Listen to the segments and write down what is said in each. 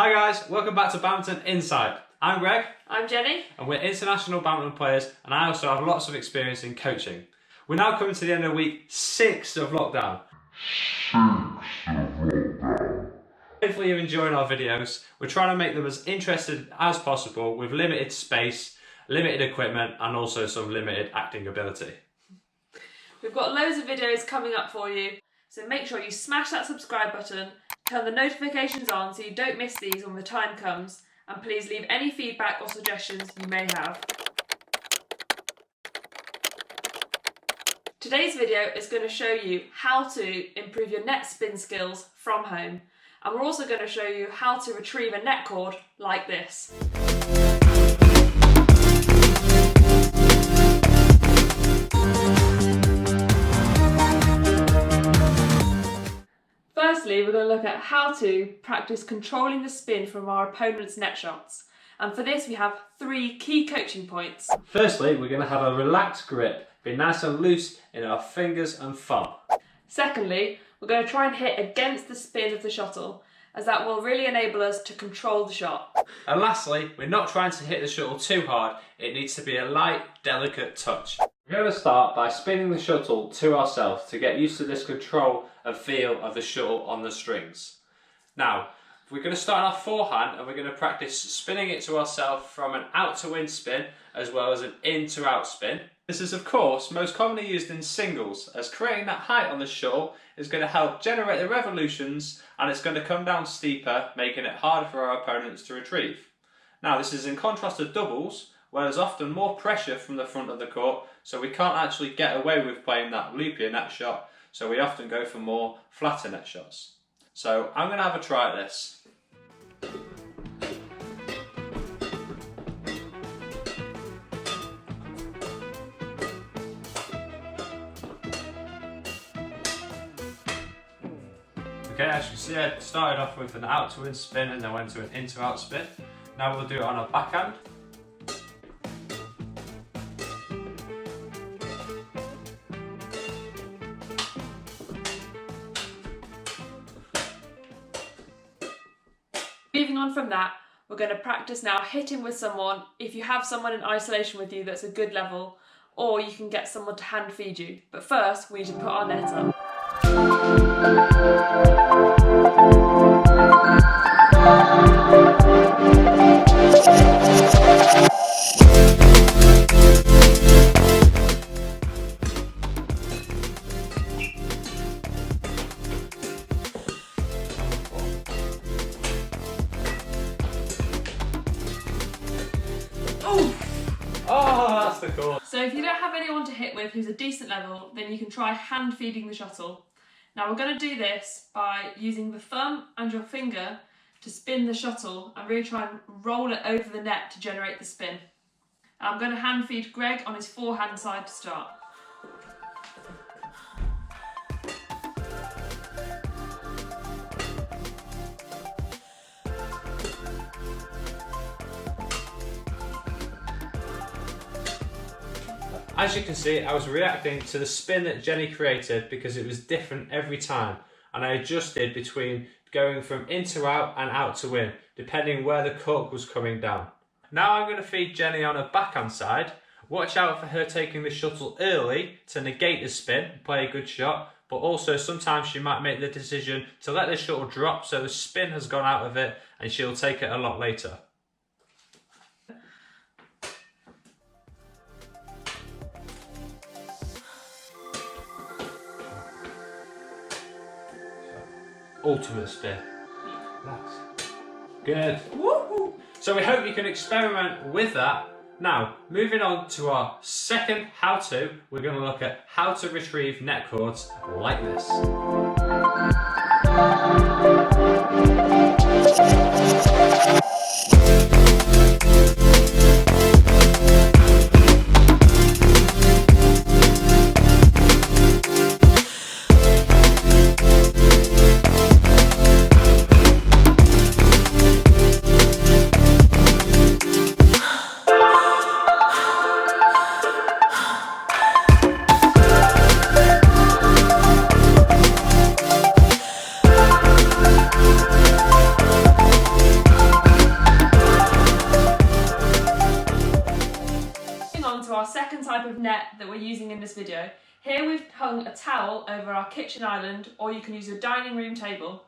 Hi guys, welcome back to Badminton Insight. I'm Greg. I'm Jenny. And we're international badminton players, and I also have lots of experience in coaching. We're now coming to the end of week 6 of lockdown. Hopefully you're enjoying our videos. We're trying to make them as interesting as possible with limited space, limited equipment, and also some limited acting ability. We've got loads of videos coming up for you, so make sure you smash that subscribe button, turn the notifications on so you don't miss these when the time comes, and please leave any feedback or suggestions you may have. Today's video is going to show you how to improve your net spin skills from home, and we're also going to show you how to retrieve a net cord like this. Firstly, we're going to look at how to practice controlling the spin from our opponent's net shots. And for this, we have 3 key coaching points. Firstly, we're going to have a relaxed grip, be nice and loose in our fingers and thumb. Secondly, we're going to try and hit against the spin of the shuttle, as that will really enable us to control the shot. And lastly, we're not trying to hit the shuttle too hard, it needs to be a light, delicate touch. We're going to start by spinning the shuttle to ourselves to get used to this control and feel of the shuttle on the strings. Now, we're going to start on our forehand and we're going to practice spinning it to ourselves from an out to in spin as well as an in to out spin. This is of course most commonly used in singles, as creating that height on the shuttle is going to help generate the revolutions and it's going to come down steeper, making it harder for our opponents to retrieve. Now this is in contrast to doubles, where there's often more pressure from the front of the court, so we can't actually get away with playing that loopier net shot, so we often go for more flatter net shots. So I'm going to have a try at this. Okay, as you can see, I started off with an out to in spin and then went to an in to out spin. Now we'll do it on our backhand. Moving on from that, we're going to practice now hitting with someone if you have someone in isolation with you that's a good level, or you can get someone to hand feed you. But first, we need to put our net up. Oh, that's the cord. So if you don't have anyone to hit with who's a decent level, then you can try hand feeding the shuttle. Now we're going to do this by using the thumb and your finger to spin the shuttle and really try and roll it over the net to generate the spin. And I'm going to hand feed Greg on his forehand side to start. As you can see, I was reacting to the spin that Jenny created because it was different every time, and I adjusted between going from in to out and out to in, depending where the cork was coming down. Now I'm going to feed Jenny on her backhand side. Watch out for her taking the shuttle early to negate the spin, play a good shot, but also sometimes she might make the decision to let the shuttle drop so the spin has gone out of it and she'll take it a lot later. Ultimate spin. That's good. Woo-hoo. So we hope you can experiment with that. Now, moving on to our second how-to, we're going to look at how to retrieve net cords like this. second type of net that we're using in this video. Here we've hung a towel over our kitchen island, or you can use your dining room table.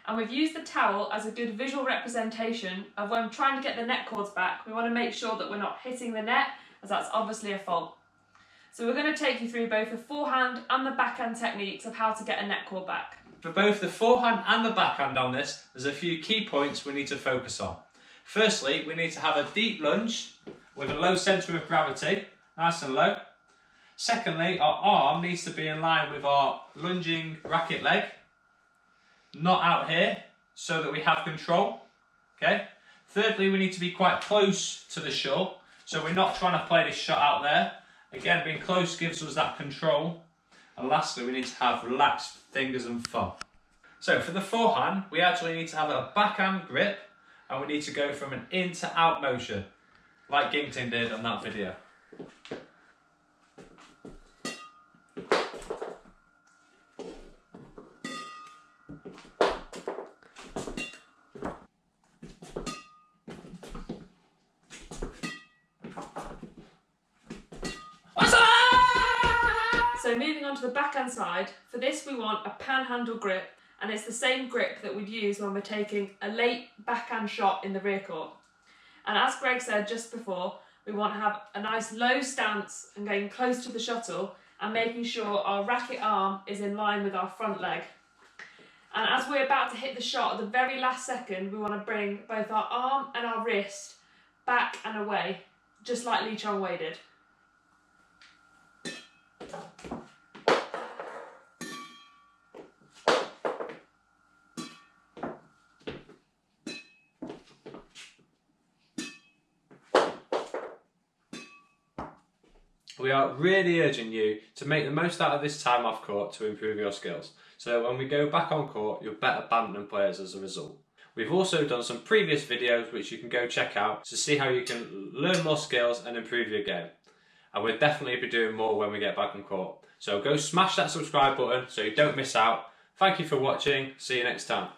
And we've used the towel as a good visual representation of when trying to get the net cords back. We want to make sure that we're not hitting the net, as that's obviously a fault. So we're going to take you through both the forehand and the backhand techniques of how to get a net cord back. For both the forehand and the backhand on this, there's a few key points we need to focus on. Firstly, we need to have a deep lunge with a low centre of gravity, nice and low. Secondly, our arm needs to be in line with our lunging racket leg, not out here, so that we have control. Okay. Thirdly, we need to be quite close to the shore, so we're not trying to play this shot out there. Again, being close gives us that control. And lastly, we need to have relaxed fingers and thumb. So for the forehand, we actually need to have a backhand grip, and we need to go from an in to out motion, like Ginting did on that video. So moving on to the backhand side, for this we want a panhandle grip, and it's the same grip that we'd use when we're taking a late backhand shot in the rear court. And as Greg said just before, we want to have a nice low stance and going close to the shuttle and making sure our racket arm is in line with our front leg. And as we're about to hit the shot at the very last second, we want to bring both our arm and our wrist back and away, just like Chong did. We are really urging you to make the most out of this time off court to improve your skills, so that when we go back on court, you're better badminton players as a result. We've also done some previous videos which you can go check out to see how you can learn more skills and improve your game. And we'll definitely be doing more when we get back on court. So go smash that subscribe button so you don't miss out. Thank you for watching. See you next time.